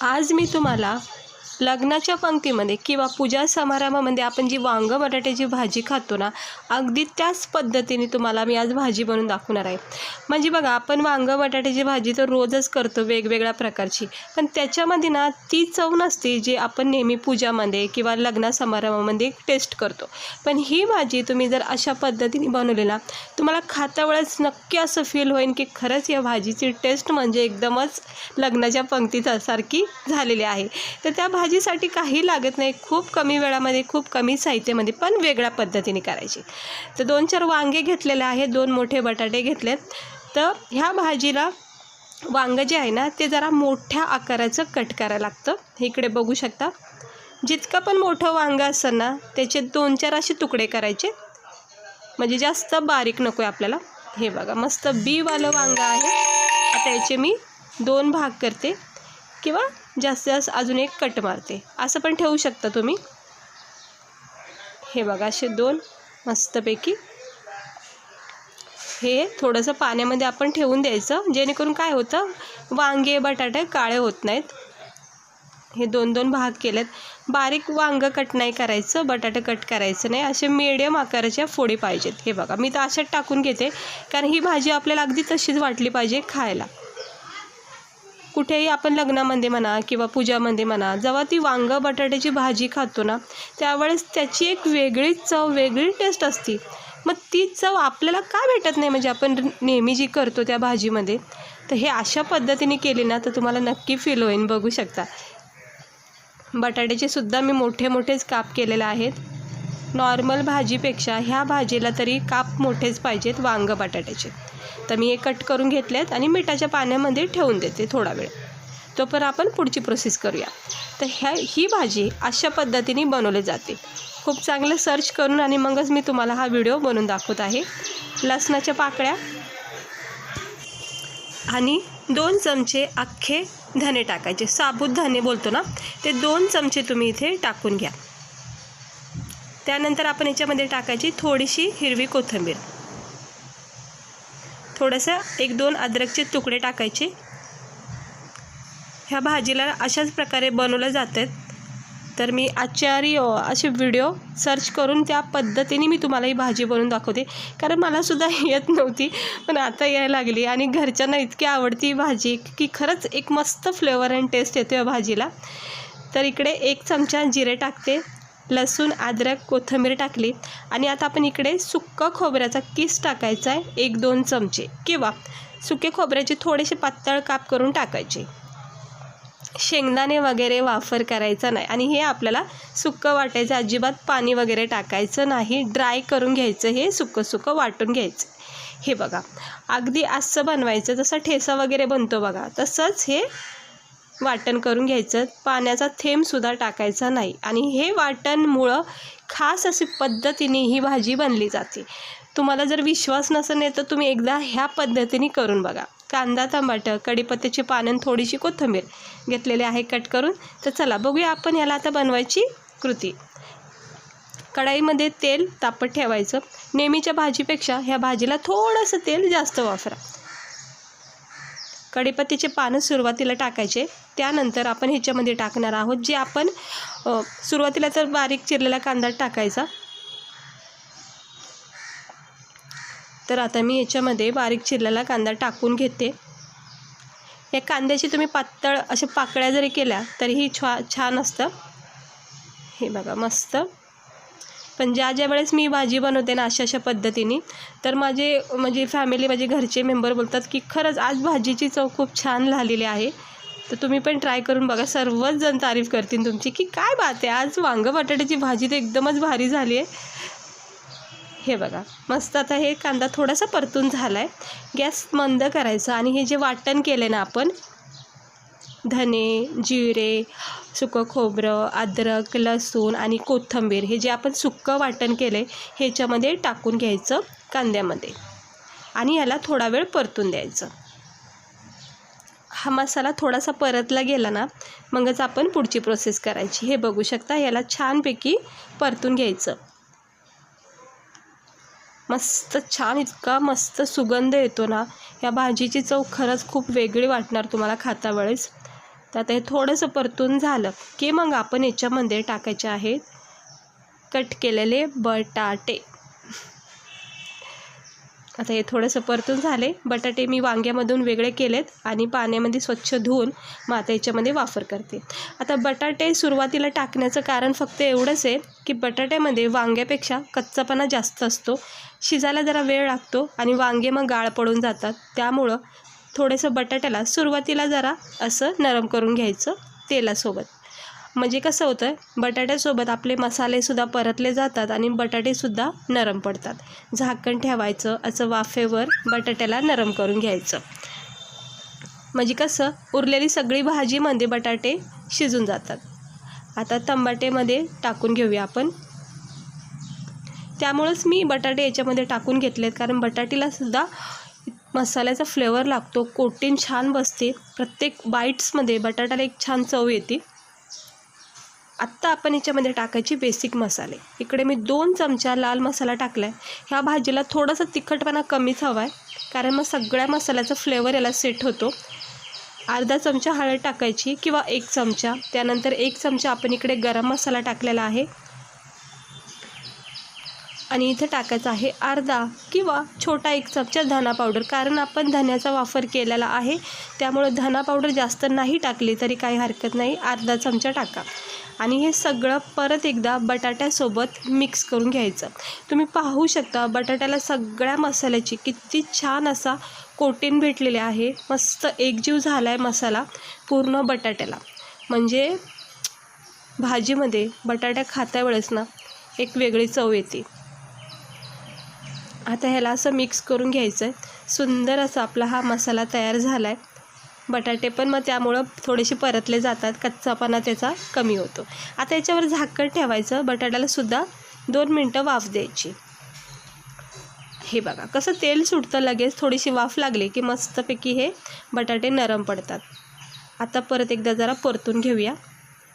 आज मी तुम्हाला लग्नाच्या पंक्तीमध्ये किंवा पूजा समारंभामध्ये आपण जी वांगं बटाट्याची भाजी खातो ना, अगदी त्याच पद्धतीने तुम्हाला मी आज भाजी बनवून दाखवणार आहे. म्हणजे बघा, आपण वांगं बटाट्याची भाजी तर रोजच करतो वेगवेगळ्या प्रकारची, पण त्याच्यामध्ये ना ती चव नसते जी आपण नेहमी पूजामध्ये किंवा लग्न समारंभामध्ये टेस्ट करतो. पण ही भाजी तुम्ही जर अशा पद्धतीने बनवली ना, तुम्हाला खाता वेळेस नक्की असं फील होईल की खरंच या भाजीची टेस्ट म्हणजे एकदमच लग्नाच्या पंक्तीसारखी झालेली आहे. तर त्या भाजीसाठी काही लागत नाही, खूप कमी वेळामध्ये खूप कमी साहित्यामध्ये पण वेगळ्या पद्धतीने करायची. तर 2-4 वांगे घेतलेले आहेत, 2 मोठे बटाटे घेतलेत. तर ह्या भाजीला वांगं जे आहे ना ते जरा मोठ्या आकाराचं कट करायला लागतं. इकडे बघू शकता, जितकं पण मोठं वांगं असेल ना त्याचे 2-4 असे तुकडे करायचे, म्हणजे जास्त बारीक नको आहे आपल्याला. हे बघा, मस्त बीवालं वांगं आहे. आता याचे मी 2 भाग करते किंवा जास्तीत जास्त अजून एक कट मारते, असं पण ठेवू शकता तुम्ही. हे बघा, असे 2 मस्तपैकी हे थोडंसं पाण्यामध्ये आपण ठेवून द्यायचं, जेणेकरून काय होतं, वांगे बटाटे काळे होत नाहीत. हे 2-2 भाग केलेत. बारीक वांगं कट नाही करायचं, बटाटे कट करायचं नाही, असे मीडियम आकाराच्या फोडी पाहिजेत. हे बघा, मी तर अशाच टाकून घेते, कारण ही भाजी आपल्याला अगदी तशीच वाटली पाहिजे खायला. कुठेही आपण लग्नामध्ये म्हणा किंवा पूजामध्ये म्हणा, जेव्हा ती वांगं बटाट्याची भाजी खातो ना, त्यावेळेस त्याची एक वेगळीच चव, वेगळी टेस्ट असते. मग ती चव आपल्याला का भेटत नाही, म्हणजे आपण नेहमी जी करतो त्या भाजीमध्ये. तर हे अशा पद्धतीने केली ना तर तुम्हाला नक्की फील होईल. बघू शकता, बटाट्याचे सुद्धा मी मोठे मोठेच काप केलेले आहेत. नॉर्मल भाजीपेक्षा ह्या भाजीला तरी काप मोठेच पाहिजेत वांगं बटाट्याचे. तर मी हे कट करून घेतलेत आणि मिठाच्या पाण्यामध्ये ठेवून देते थोडा वेळ. तोपर्यंत आपण पुढची प्रोसेस करूया. तर ही भाजी अशा पद्धतीने बनवली जाते. खूप चांगलं सर्च करून आणि मगच मी तुम्हाला हा व्हिडिओ बनवून दाखवत आहे. लसणाच्या पाकळ्या आणि 2 चमचे अख्खे धने टाकायचे, साबूत धने बोलतो ना, ते 2 चमचे तुम्ही इथे टाकून घ्या. त्यानंतर आपण याच्यामध्ये टाकायची थोडीशी हिरवी कोथिंबीर, थोडंसं 1-2 अद्रकचे तुकडे टाकायचे. ह्या भाजीला अशाच प्रकारे बनवलं जातं. तर मी आचारी असे व्हिडिओ सर्च करून त्या पद्धतीने मी तुम्हाला ही भाजी बनवून दाखवते, कारण मलासुद्धा येत नव्हती, पण आता यायला लागली आणि घरच्यांना इतकी आवडती ही भाजी की खरंच एक मस्त फ्लेवर अँड टेस्ट येतो या भाजीला. तर इकडे 1 चमचा जिरे टाकते, लसूण अद्रक कोथिंबीर टाकली आणि आता आपण इकडे सुक्का खोबऱ्याचा किस टाकायचा आहे 1-2 चमचे, किंवा सुके खोबऱ्याचे थोडेसे पातळ काप करून टाकायचे. शेंगदाणे वगैरे वापर करायचा नाही आणि हे आपल्याला सुक्कं वाटायचं, अजिबात पाणी वगैरे टाकायचं नाही. ड्राय करून घ्यायचं, हे सुक्कं वाटून घ्यायचं. हे बघा, अगदी असं बनवायचं जसं ठेचा वगैरे बनतो बघा, तसंच हे वाटण करून घ्यायचं. पाण्याचा थेंबसुद्धा टाकायचा नाही आणि हे वाटणमुळं खास अशी पद्धतीने ही भाजी बनली जाते. तुम्हाला जर विश्वास नसेल तर तुम्ही एकदा ह्या पद्धतीने करून बघा. कांदा, टमाटर, कढीपत्त्याची पानं, थोडीशी कोथिंबीर घेतलेली आहे कट करून. तर चला बघूया आपण याला आता बनवायची कृती. कढईमध्ये तेल तापत ठेवायचं. नेहमीच्या भाजीपेक्षा ह्या भाजीला थोडंसं तेल जास्त वापरा. कढीपत्त्याचे पानं सुरुवातीला टाकायचे. त्यानंतर आपण ह्याच्यामध्ये टाकणार आहोत जे आपण सुरुवातीला तर बारीक चिरलेला कांदा टाकायचा. तर आता मी याच्यामध्ये बारीक चिरलेला कांदा टाकून घेते. या कांद्याची तुम्ही पातळ अशा पाकळ्या जरी केल्या तरीही छान असतं. हे बघा, मस्त. पण ज्या वेळेस मी भाजी बनवते ना अशा पद्धतीने, तर माझी फॅमिली, माझे घरचे मेंबर बोलतात की खरंच आज भाजीची चव खूप छान झालेली आहे. तर तुम्ही पण ट्राय करून बघा. सर्वच जण तारीफ करतील तुमची की काय बात आहे, आज वांगं बटाट्याची भाजी तर एकदमच भारी झाली आहे. हे बघा, मस्त. आता हे कांदा थोडासा परतून झाला आहे. गॅस मंद करायचा आणि हे जे वाटण केले ना आपण, धने, जिरे, सुकं खोबरं, अद्रक, लसूण आणि कोथिंबीर, हे जे आपण सुक्कं वाटण केलं आहे ह्याच्यामध्ये टाकून घ्यायचं कांद्यामध्ये आणि याला थोडा वेळ परतून द्यायचं. हा मसाला थोडासा परतला गेला ना मगच आपण पुढची प्रोसेस करायची. हे बघू शकता, याला छानपैकी परतून घ्यायचं. मस्त छान, इतका मस्त सुगंध येतो ना, या भाजीची चव खरंच खूप वेगळी वाटणार तुम्हाला खाता वेळेस. तर आता हे थोडंसं परतून झालं की मग आपण याच्यामध्ये टाकायचे आहेत कट केलेले बटाटे. आता हे थोडंसं परतून झाले. बटाटे मी वांग्यामधून वेगळे केलेत आणि पाण्यामध्ये स्वच्छ धुवून मग आता याच्यामध्ये वापर करते. आता बटाटे सुरुवातीला टाकण्याचं कारण फक्त एवढंच आहे की बटाट्यामध्ये वांग्यापेक्षा कच्चापणा जास्त असतो, शिजायला जरा वेळ लागतो आणि वांगे मग गाळ पडून जातात. त्यामुळं थोडंसं बटाट्याला सुरुवातीला जरा असं नरम करून घ्यायचं तेलासोबत. म्हणजे कसं होतं, बटाट्यासोबत आपले मसालेसुद्धा परतले जातात आणि बटाटेसुद्धा नरम पडतात. झाकण ठेवायचं, असं वाफेवर बटाट्याला नरम करून घ्यायचं. म्हणजे कसं उरलेली सगळी भाजीमध्ये बटाटे शिजून जातात. आता टमाटेमध्ये टाकून घेऊया आपण. त्यामुळंच मी बटाटे याच्यामध्ये टाकून घेतलेत, कारण बटाटीलासुद्धा मसाल्याचा फ्लेवर लागतो, कोटिंग छान बसते. प्रत्येक बाईट्समध्ये बटाट्याला एक छान चव येते. आत्ता आपण याच्यामध्ये टाकायचे बेसिक मसाले. इकडे मी 2 चमचा लाल मसाला टाकला आहे. ह्या भाजीला थोडासा तिखटपणा कमीच हवा आहे, कारण मग सगळ्या मसाल्याचा फ्लेवर याला सेट होतो. अर्धा चमचा हळद टाकायची किंवा 1 चमचा. त्यानंतर 1 चमचा आपण इकडे गरम मसाला टाकलेला आहे आणि इथे टाकायचा आहे अर्धा किंवा छोटा 1 चमचा धना पावडर, कारण आपण धन्याचा वापर केलेला आहे. त्यामुळे धना पावडर जास्त नाही टाकली तरी काही हरकत नाही, अर्धा चमचा टाका. आणि हे सगळं परत एकदा बटाट्यासोबत मिक्स करून घ्यायचं. तुम्ही पाहू शकता बटाट्याला सगळ्या मसाल्याची किती छान असा कोटिंग भेटलेले आहे. मस्त एकजीव झाला आहे मसाला पूर्ण बटाट्याला. म्हणजे भाजीमध्ये बटाट्या खाता वेळेस ना एक वेगळी चव येते. आता ह्याला असं मिक्स करून घ्यायचं आहे. सुंदर असा आपला हा मसाला तयार झाला आहे. बटाटे पण मग त्यामुळं थोडेसे परतले जातात, कच्चापणा त्याचा कमी होतो. आता याच्यावर झाकण ठेवायचं. बटाट्यालासुद्धा 2 मिनटं वाफ द्यायची. हे बघा कसं तेल सुटतं लगेच. थोडीशी वाफ लागली की मस्तपैकी हे बटाटे नरम पडतात. आता परत एकदा जरा परतून घेऊया,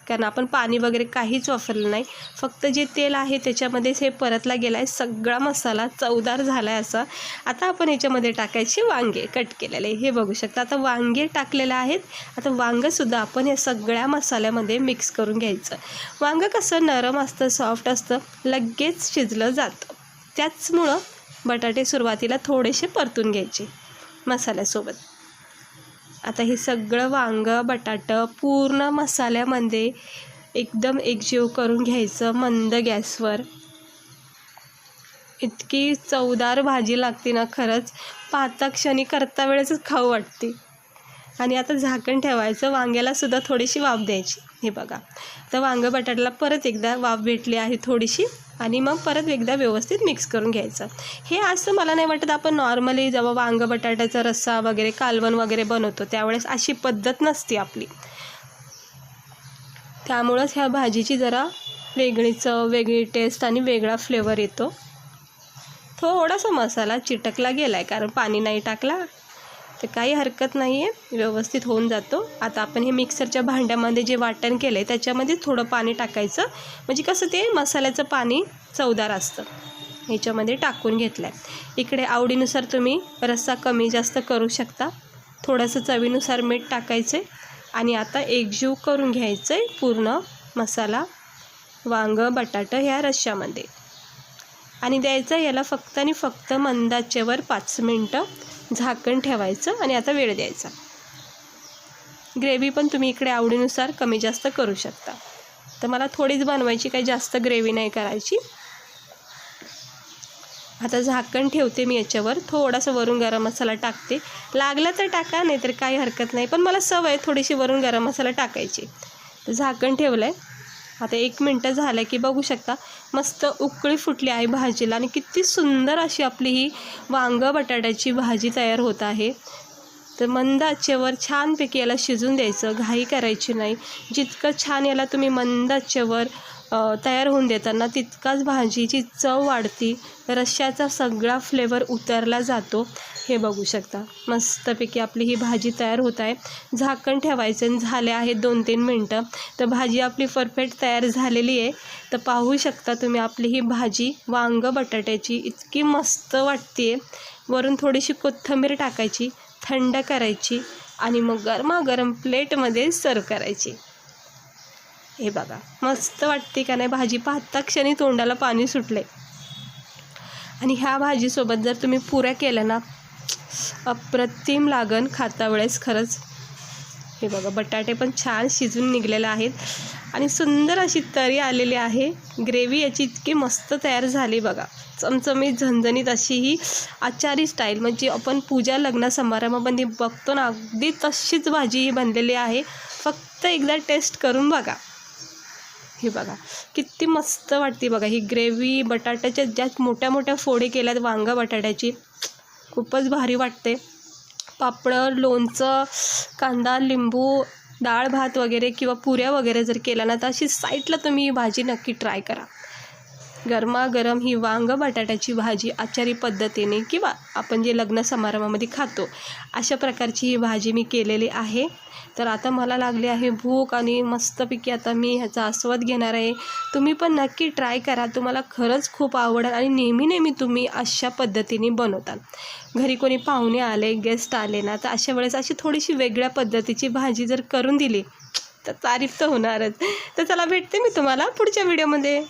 कारण आपण पाणी वगैरे काहीच वापरलं नाही. फक्त जे तेल आहे त्याच्यामध्येच हे परतला गेला आहे. सगळा मसाला चवदार झाला आहे असा. आता आपण याच्यामध्ये टाकायचे वांगे कट केलेले. हे बघू शकता आता वांगे टाकलेले आहेत. आता वांगंसुद्धा आपण या सगळ्या मसाल्यामध्ये मिक्स करून घ्यायचं. वांगं कसं नरम असतं, सॉफ्ट असतं, लगेच शिजलं जातं. त्याचमुळं बटाटे सुरुवातीला थोडेसे परतून घ्यायचे मसाल्यासोबत. आता हे सगळं वांगं बटाटं पूर्ण मसाल्यामध्ये एकदम एकजीव करून घ्यायचं मंद गॅसवर. इतकी चवदार भाजी लागते ना, खरंच पाहता क्षणी करता वेळेसच खाऊ वाटते. आणि आता झाकण ठेवायचं. वांग्यालासुद्धा थोडीशी वाफ द्यायची. हे बघा तर वांगं बटाट्याला परत एकदा वाफ भेटली आहे थोडीशी, आणि मग परत एकदा व्यवस्थित मिक्स करून घ्यायचं. हे असं मला नाही वाटत आपण नॉर्मली जेव्हा वांगं बटाट्याचा रस्सा वगैरे कालवण वगैरे बनवतो त्यावेळेस अशी पद्धत नसते आपली. त्यामुळंच ह्या भाजीची जरा वेगळी चव, वेगळी टेस्ट आणि वेगळा फ्लेवर येतो. थोडासा मसाला चिटकला गेला आहे, कारण पाणी नाही टाकला तर काही हरकत नाही आहे, व्यवस्थित होऊन जातो. आता आपण हे मिक्सरच्या भांड्यामध्ये जे वाटण केलं आहे त्याच्यामध्ये थोडं पाणी टाकायचं, म्हणजे कसं ते मसाल्याचं पाणी चवदार असतं. ह्याच्यामध्ये टाकून घेतलं आहे. इकडे आवडीनुसार तुम्ही रस्सा कमी जास्त करू शकता. थोडंसं चवीनुसार मीठ टाकायचं आहे आणि आता एकजीव करून घ्यायचं आहे पूर्ण मसाला वांगं बटाटं ह्या रश्श्यामध्ये, आणि द्यायचं याला फक्त आणि फक्त मंद आचेवर 5 मिनटं झाकण ठेवायचं आणि आता वेळ द्यायचा. ग्रेव्ही पण तुम्ही इकडे आवडीनुसार कमी जास्त करू शकता. तर मला थोडीच बनवायची, काही जास्त ग्रेव्ही नाही करायची. आता झाकण ठेवते मी याच्यावर. थोडासा वरून गरम मसाला टाकते. लागला तर टाका, नाही तर काही हरकत नाही, पण मला सवय थोडीशी वरून गरम मसाला टाकायची. तर झाकण ठेवलं आहे. आता 1 मिनटं झालं की बघू शकता मस्त उकळी फुटली आहे भाजीला, आणि किती सुंदर अशी आपली ही वांगं बटाट्याची भाजी तयार होत आहे. तर मंद आचेवर छानपैकी याला शिजून द्यायचं, घाई करायची नाही. जितकं छान याला तुम्ही मंद आचेवर तयार होऊन देताना तितकाच भाजीची चव वाढती, रश्श्याचा सगळा फ्लेवर उतरला जातो. हे बघू शकता मस्तपैकी आपली ही भाजी तयार होत आहे. झाकण ठेवायचं आणि झाले आहे 2-3 मिनटं. तर भाजी आपली परफेक्ट तयार झालेली आहे. तर पाहू शकता तुम्ही आपली ही भाजी वांगं बटाट्याची इतकी मस्त वाटते. वरून थोडीशी कोथिंबीर टाकायची, थंड करायची आणि मग गरमागरम प्लेटमध्ये सर्व करायची. हे बघा मस्त वाटते का नाही भाजी, पाहता क्षणी तोंडाला पाणी सुटले. आणि ह्या भाजीसोबत जर तुम्ही पुऱ्या केल्या ना, अप्रतिम लागन खाता वेळेस खरंच. हे बघा बटाटे पण छान शिजून निघलेले आहेत आणि सुंदर अशी तरी आलेली आहे. ग्रेव्ही याची इतकी मस्त तयार झाली बघा, चमचमीत झणझणीत अशी ही आचारी स्टाईल, म्हणजे आपण पूजा लग्न समारंभामध्ये बघतो ना, अगदी तशीच भाजी ही बनलेली आहे. फक्त एकदा टेस्ट करून बघा. हे बघा किती मस्त वाटते बघा ही ग्रेव्ही. बटाट्याच्या ज्या मोठ्या मोठ्या फोडी केल्यात वांगा बटाट्याची, खूपच भारी वाटते. पापड, लोणचं, कांदा, लिंबू, डाळ भात वगैरे किंवा पुऱ्या वगैरे जर केला ना, तर अशी साईडला तुम्ही ही भाजी नक्की ट्राय करा. गरमागरम ही वांग बटाट्याची भाजी आचारी पद्धतीने किंवा आपण जे लग्न समारंभामध्ये खातो अशा प्रकारची ही भाजी मी केलेली आहे. तर आता मला लागली आहे भूक आणि मस्तपैकी आता मी ह्याचा आस्वाद घेणार आहे. तुम्ही पण नक्की ट्राय करा, तुम्हाला खरंच खूप आवडेल. आणि नेहमी तुम्ही अशा पद्धतीने बनवता. घरी कोणी पाहुणे आले, गेस्ट आले ना, तर अशा वेळेस अशी थोडीशी वेगळ्या पद्धतीची भाजी जर करून दिली तर तारीफ तर होणारच. तर चला भेटते मी तुम्हाला पुढच्या व्हिडिओमध्ये.